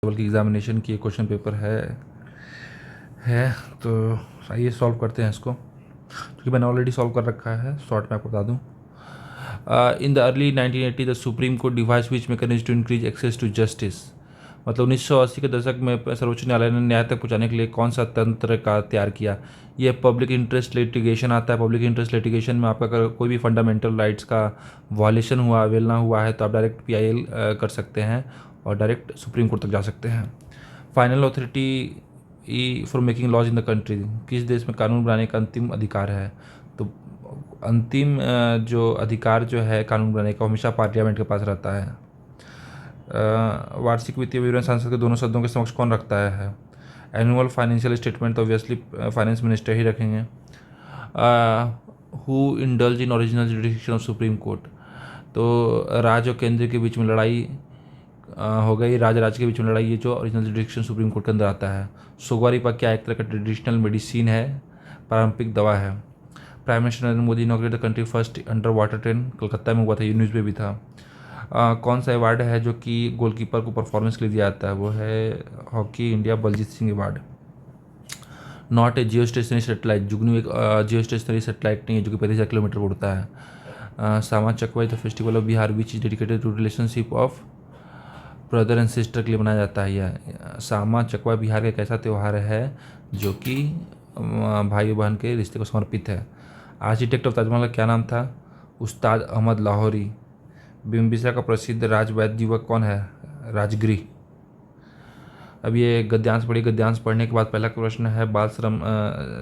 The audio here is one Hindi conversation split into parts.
लेवल की एग्जामिनेशन की क्वेश्चन पेपर है तो आइए सॉल्व करते हैं इसको, क्योंकि मैंने ऑलरेडी सॉल्व कर रखा है। शॉर्ट में आपको बता दूं, in the early 1980 the Supreme Court device which mechanism to increase access to justice. मतलब 1980 के दशक में सर्वोच्च न्यायालय ने न्याय तक पहुंचाने के लिए कौन सा तंत्र का तैयार किया। ये पब्लिक इंटरेस्ट लिटिगेशन आता है। पब्लिक इंटरेस्ट लिटिगेशन में आपका अगर कोई भी फंडामेंटल राइट्स का वायलेशन हुआ, अवेलना हुआ है, तो आप डायरेक्ट पीआईएल कर सकते हैं और डायरेक्ट सुप्रीम कोर्ट तक जा सकते हैं। Final authority for making laws in the country, किस देश में कानून बनाने का अंतिम अधिकार है। तो अंतिम जो अधिकार जो है कानून बनाने का, हमेशा पार्लियामेंट के पास रहता है। वार्षिक वित्तीय विवरण संसद के दोनों सदनों के समक्ष कौन रखता है। एनुअल फाइनेंशियल स्टेटमेंट तो ऑब्वियसली फाइनेंस मिनिस्टर ही रखेंगे। Who indulge in original जुडिक्शन of supreme court, तो राज्य और केंद्र के बीच में लड़ाई हो गई। राज्य के बीच में लड़ाई, ये जो ओरिजिनल जुडिक्शन सुप्रीम कोर्ट के अंदर आता है। सुगवारी पक्या एक तरह का ट्रेडिशनल मेडिसिन है, पारंपरिक दवा है। Prime minister Narendra Modi inaugurate the country first under water train, Kolkata में हुआ था, ये न्यूज़ में भी था। कौन सा अवार्ड है जो कि गोलकीपर को परफॉर्मेंस के लिए दिया जाता है, वो है Hockey India Baljeet Singh award. Not a geo stationary satellite, Jugnu एक जियो स्टेशनरी सेटेलाइट नहीं है जो कि 35,000 किलोमीटर उड़ता है। Sama Chakeva the festival of Bihar which is dedicated to relationship of brother and sister के लिए मनाया जाता है। यह सामा चकवा बिहार का एक ऐसा त्यौहार है जो कि भाई बहन के रिश्ते को समर्पित है। आर्किटेक्ट ऑफ ताजमहल का क्या नाम था, उस्ताद अहमद लाहौरी। बिम्बिसार का प्रसिद्ध राजवैद्य युवक कौन है, राजगिरी। अब ये गद्यांश पढ़िए। गद्यांश पढ़ने के बाद पहला प्रश्न है, बाल श्रम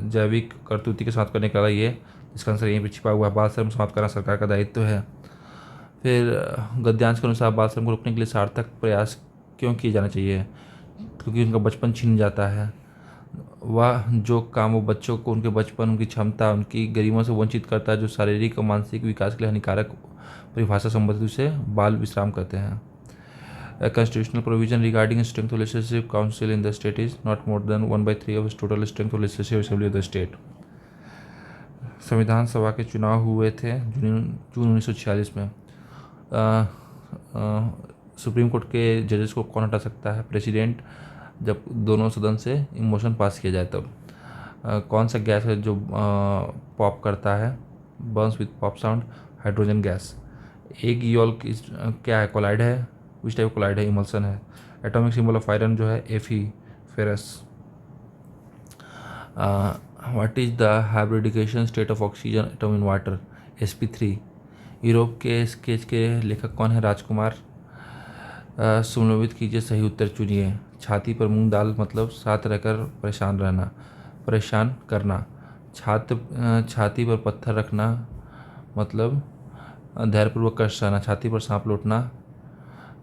जैविक करतूती के समाप्त करने का ये, इसका आंसर यहीं पर छिपा हुआ है। बाल श्रम समाप्त करना सरकार का दायित्व है। फिर गद्यांश के अनुसार बाल श्रम को रोकने के लिए सार्थक प्रयास क्यों किए जाना चाहिए, क्योंकि उनका बचपन छीन जाता है। वह जो काम वो बच्चों को उनके बचपन, उनकी क्षमता, उनकी गरिमा से वंचित करता है, जो शारीरिक और मानसिक विकास के लिए हानिकारक परिभाषा संबंधित, उसे बाल विश्राम कहते हैं। constitutional provision regarding strength of legislative council in the state is not more than 1/3 of total strength of legislative assembly of the state। संविधान सभा के चुनाव हुए थे जून 1946 में। सुप्रीम कोर्ट के जजेस को कौन हटा सकता है, प्रेसिडेंट, जब दोनों सदन से मोशन पास किया जाए तब। कौन सा गैस है जो पॉप करता है, burns with pop sound, hydrogen gas. एक यूल क्या है, कोलाइड है, विच टाइप कोलाइड है, इमल्सन है। एटॉमिक सिंबल ऑफ आयरन जो है Fe, ferrous. What is the hybridization state of oxygen atom in water, sp3। Europe के स्केच के लेखक कौन है, राजकुमार। सुमेलित कीजिए, सही उत्तर चुनिए। छाती पर मूंग दाल मतलब साथ रहकर परेशान रहना, परेशान करना। छाती पर पत्थर रखना मतलब धैर्यपूर्वक कष्ट सहना। छाती पर सांप लौटना,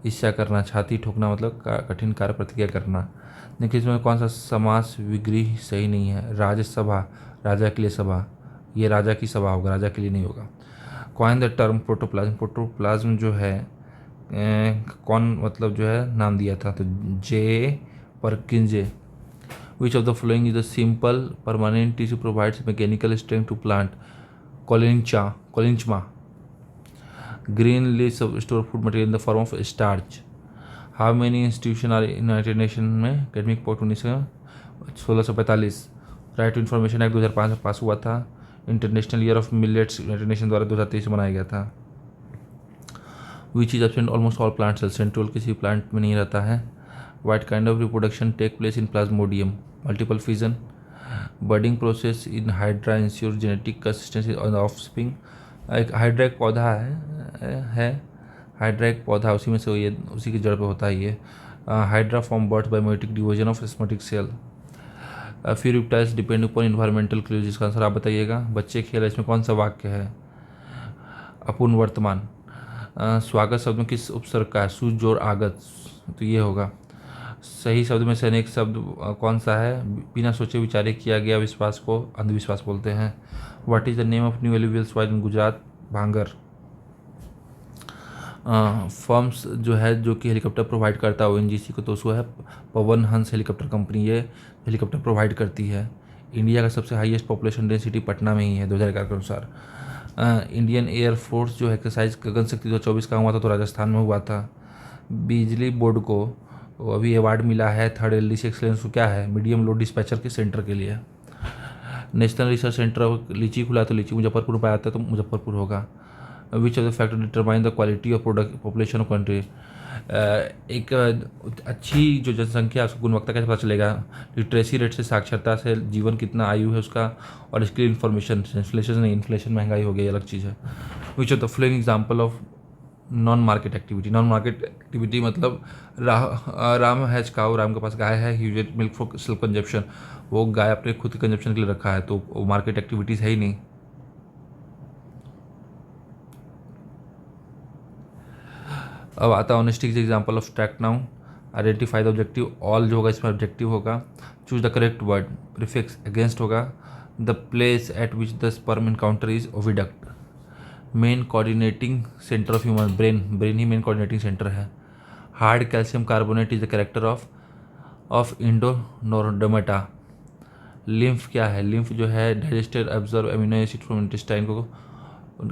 ईर्ष्या करना। छाती ठोकना मतलब कठिन कार्य प्रतिक्रिया करना। देखिए इसमें कौन सा समास विग्रह सही नहीं है, राज्यसभा, राजा के लिए सभा, ये राजा की सभा होगा, राजा के लिए नहीं होगा। Coin the term protoplasm, protoplasm जो है कौन मतलब जो है नाम दिया था, तो J Purkinje. Which of the following is the simple permanent tissue provides mechanical strength to plant, collenchyma. Green leaves store food material in the form of starch. How many institutions are United Nation में academic port 1645। Right to information act 2005 में पास हुआ था। International year of millets United Nation द्वारा 2023 में मनाया गया था। Which is absent almost all plant cell, centriole किसी प्लांट में नहीं रहता है। What kind of reproduction take place in plasmodium, multiple fission. Budding process in hydra ensure genetic consistency of spring. एक हाइड्रा एक पौधा है हाइड्रा एक पौधा, उसी में से ये उसी की जड़ पे होता है ये। Hydra form birth by meiotic division of spermatic cell. Few reptiles depend upon environmental clues, इसका आंसर आप बताइएगा। बच्चे खेल, इसमें कौन सा वाक्य है, अपूर्ण वर्तमान। स्वागत शब्द में किस उपसर्ग का है, सु जोड़ आगत, तो ये होगा। सही शब्द में से अनेक शब्द कौन सा है, बिना सोचे विचारे किया गया विश्वास को अंधविश्वास बोलते हैं। What is the name of new एलिवेल्स वाइज इन गुजरात, भांगर। फर्म्स जो है जो कि हेलीकॉप्टर प्रोवाइड करता है ONGC को, तो उसको है पवन हंस हेलीकॉप्टर कंपनी, ये हेलीकॉप्टर प्रोवाइड करती है। इंडिया का सबसे हाईएस्ट पॉपुलेशन डेंसिटी पटना में ही है 2011 के अनुसार। इंडियन एयरफोर्स जो एक्सरसाइज गगन शक्ति 2024 का हुआ था तो राजस्थान में हुआ था। बिजली बोर्ड को वो अभी अवार्ड मिला है थर्ड एलडीसी एक्सलेंस को, क्या है, मीडियम लोड डिस्पैचर के सेंटर के लिए। नेशनल रिसर्च सेंटर लीची खुला तो लीची मुजफ्फरपुर में आता है तो मुजफ्फरपुर होगा। Which of the factor determine the quality of product population of country. एक अच्छी जो जनसंख्या उसकी गुणवत्ता कैसे पता चलेगा, लिटरेसी रेट से, साक्षरता से, जीवन कितना आयु है उसका, और इसके लिए इन्फॉर्मेशन। इन्फ्लेशन नहीं, इन्फ्लेशन महंगाई हो गई अलग चीज़ है। विच of the following example of non market activity. Non market activity मतलब राम हैज काउ, राम के पास गाय है, use milk for self consumption, वो गाय अपने खुद के कंजप्शन के लिए रखा है, तो वो मार्केट एक्टिविटीज़ है ही नहीं। अब आता है honesty example of abstract noun. Identify the objective, all जो होगा इसमें ऑब्जेक्टिव होगा। Choose the correct word, prefix against होगा। The place at which the sperm encounter is oviduct. Main coordinating centre of human brain, brain ही मेन कोऑर्डिनेटिंग सेंटर है। Hard calcium carbonate is the character of echinodermata. Lymph क्या है, लिम्फ जो है digested absorb amino acid from intestine को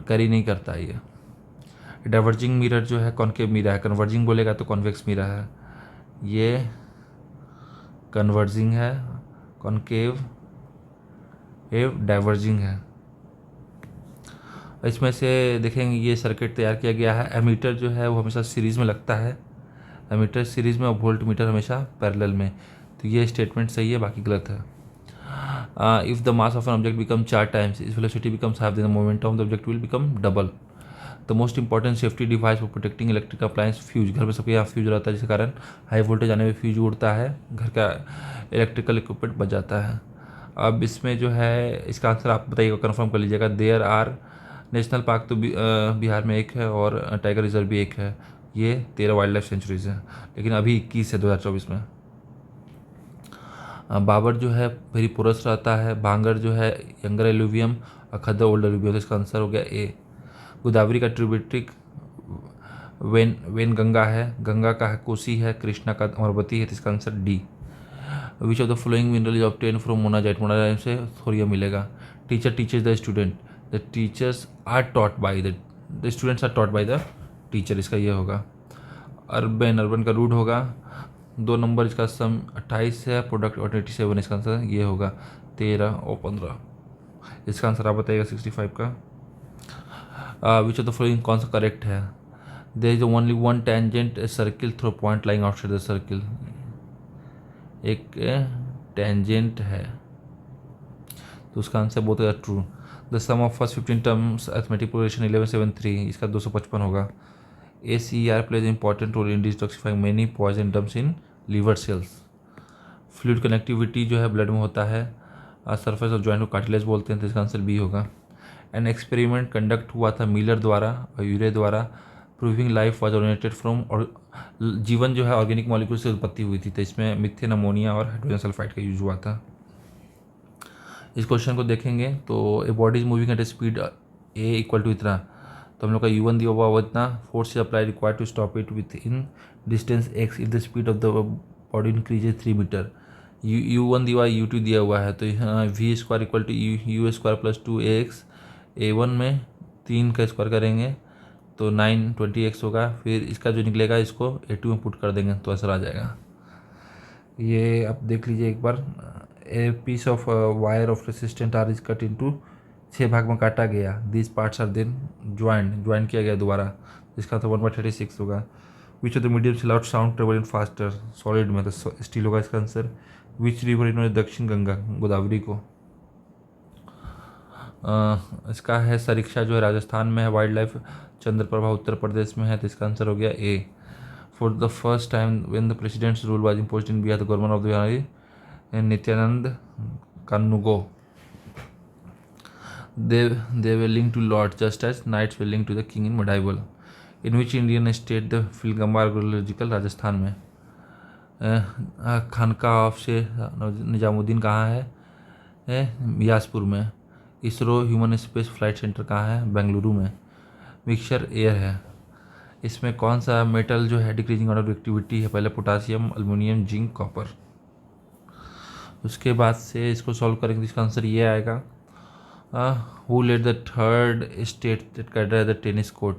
कैरी नहीं करता है ये। डाइवर्जिंग मिरर जो है कॉन्केव मिरर है, कन्वर्जिंग बोलेगा तो कॉन्वेक्स मिरर है, ये कन्वर्जिंग है, कॉन्केव डाइवर्जिंग है। इसमें से देखेंगे ये सर्किट तैयार किया गया है। एमीटर जो है वो हमेशा सीरीज़ में लगता है, एमीटर सीरीज़ में, और वोल्ट मीटर हमेशा पैरेलल में। तो ये स्टेटमेंट सही है, बाकी गलत है। If the mass of an object become 4 times इस velocity becomes half, then the momentum of the object will become double. The most important safety device for protecting electric appliance fuse. घर में सबके यहाँ फ्यूज रहता है, जिसके कारण हाई वोल्टेज आने में फ्यूज उड़ता है, घर का इलेक्ट्रिकल इक्विपमेंट बच जाता है। अब इसमें जो है इसका आंसर आप बताइएगा, कंफर्म कर लीजिएगा। देयर आर, नेशनल पार्क तो बिहार में एक है और टाइगर रिजर्व भी एक है, ये 13 वाइल्ड लाइफ सेंचुरीज है, लेकिन अभी 21 है 2024 में। बाबर जो है वेरी पोरस रहता है, भांगर जो है यंगर एलुवियम, और खद्दर ओल्ड एलुवियम, तो इसका आंसर हो गया ए। गोदावरी का ट्रिब्यूटरी वेन गंगा है, गंगा का है कोसी है, कृष्णा का अमरवती है, तो इसका answer D. Which of the following mineral is obtain from monazite, monazite से थोरियम मिलेगा। Teacher teachers the student, the teachers are taught by the students are taught by the teacher, इसका ये होगा। अर्बन, अर्बन का रूट होगा। 2 नंबर इसका सम 28 है, प्रोडक्ट और 87, इसका आंसर ये होगा 13 और 15। इसका आंसर आप बताइएगा 65 का। विच ऑफ द फॉलोइंग कौन सा करेक्ट है। There is only one tangent circle through point lying outside the circle, एक टेंजेंट है, तो उसका आंसर बहुत ज़्यादा true. The sum of first 15 terms arithmetic progression 1173, इसका 255 होगा। ACER plays important role in detoxifying many poison dumps in liver cells. Fluid connectivity जो है ब्लड में होता है, सरफेस ऑफ जॉइंट को कार्टिलेज बोलते हैं, तो इसका आंसर बी होगा। एन एक्सपेरिमेंट कंडक्ट हुआ था मिलर द्वारा और यूरे द्वारा, proving life was originated from, और जीवन जो है ऑर्गेनिक मॉलिक्यूल से उत्पत्ति हुई थी, तो इसमें मिथेन अमोनिया और हाइड्रोजन सल्फाइड का यूज हुआ था। इस क्वेश्चन को देखेंगे तो a body is moving at a speed a equal to इतना, तो हम लोग का U1 दिया हुआ इतना, force is apply required to stop it within distance x if the speed of the body increases 3 metre. U1 दिया हुआ है, U2 दिया हुआ है, तो V square equal to U square plus 2AX। A1 में 3 का स्क्वायर करेंगे तो 920x होगा, फिर इसका जो निकलेगा इसको A2 में पुट कर देंगे तो आंसर आ जाएगा। ये आप देख लीजिए एक बार। A piece of wire of resistant R is cut into 6 भाग में काटा गया, this parts are then join किया गया दोबारा, इसका तो 1/36 होगा। विच ऑफ द मीडियम से loud sound travel in faster, solid में तो स्टील होगा इसका आंसर। विच रिवर इन्होंने दक्षिण गंगा, गोदावरी को। इसका है सरीक्षा जो है राजस्थान में है, वाइल्ड लाइफ चंद्रप्रभा उत्तर प्रदेश में है, तो इसका आंसर हो गया A. For the first time when the president's rule was imposed in Bihar, the government of the Bihar Nityanand Kanungo, they were linked to Lord just as knights were linked to the king in medieval. In which Indian state the Filgamba archaeological, Rajasthan में। खानका ऑफ से निजामुद्दीन कहाँ है, बिलासपुर में। ISRO human space flight centre कहाँ है, बेंगलुरु में। मिक्सचर एयर है, इसमें कौन सा मेटल जो है डिक्रीजिंग ऑर्डर ऑफ एक्टिविटी है, पहले पोटासियम, एल्युमिनियम, जिंक, कॉपर। उसके बाद से इसको सॉल्व करेंगे तो इसका आंसर ये आएगा। Who led the third state that carried the tennis court?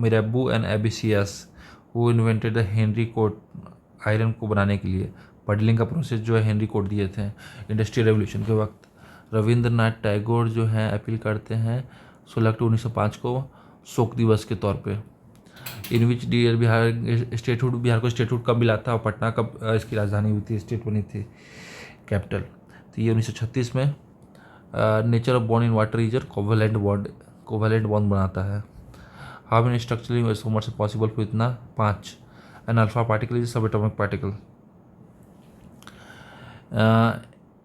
Mirabu and Abisias. वो invented the Henry Cort iron को बनाने के लिए। बडलिंग का प्रोसेस जो है हेनरी कोट दिए थे इंडस्ट्रियल रेवोल्यूशन के वक्त। रविंद्रनाथ टैगोर जो है अपील करते हैं 16 अक्टूबर 1905 को शोक दिवस के तौर पे। इन विच डियर बिहार को स्टेटहुड कब मिला था और पटना कब इसकी राजधानी हुई थी, स्टेट बनी थी, कैपिटल। तो ये 1936 में। Nature of bond in water is covalent bond बनाता है। हाउ मेनी स्ट्रक्चरल आइसोमर्स से पॉसिबल को इतना 5। एन अल्फा पार्टिकल इज सब atomic particle.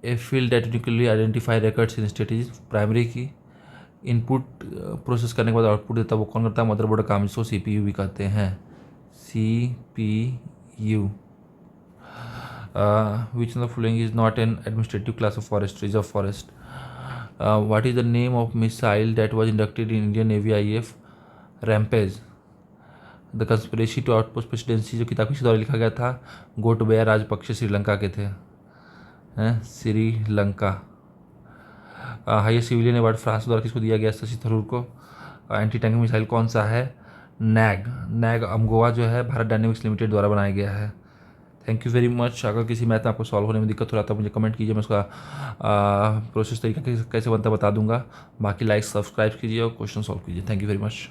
A field that uniquely identify records in state is primary की। इनपुट प्रोसेस करने के बाद आउटपुट देता है वो कौन करता है, मदरबोर्ड का काम, इसको CPU भी कहते हैं, CPU। Which in the following is not an administrative class of forest, reserve forest. What is the name of missile that was inducted in Indian navy IAF, rampage. The conspiracy to outpost presidency जो किताब किसके द्वारा लिखा गया था, गोटबया राजपक्षे श्रीलंका के थे, Sri Lanka. Highest civilian award France द्वारा किसको दिया गया, शशि थरूर को। एंटी टैंक मिसाइल कौन सा है, नैग अमगोवा जो है भारत डायनेमिक्स लिमिटेड द्वारा बनाया गया है। Thank you very much. अगर किसी मैथ में आपको सॉल्व होने में दिक्कत हो रहा था मुझे कमेंट कीजिए, मैं उसका प्रोसेस तरीका कैसे बनता है बता दूंगा। बाकी लाइक सब्सक्राइब कीजिए और क्वेश्चन सॉल्व कीजिए। Thank you very much.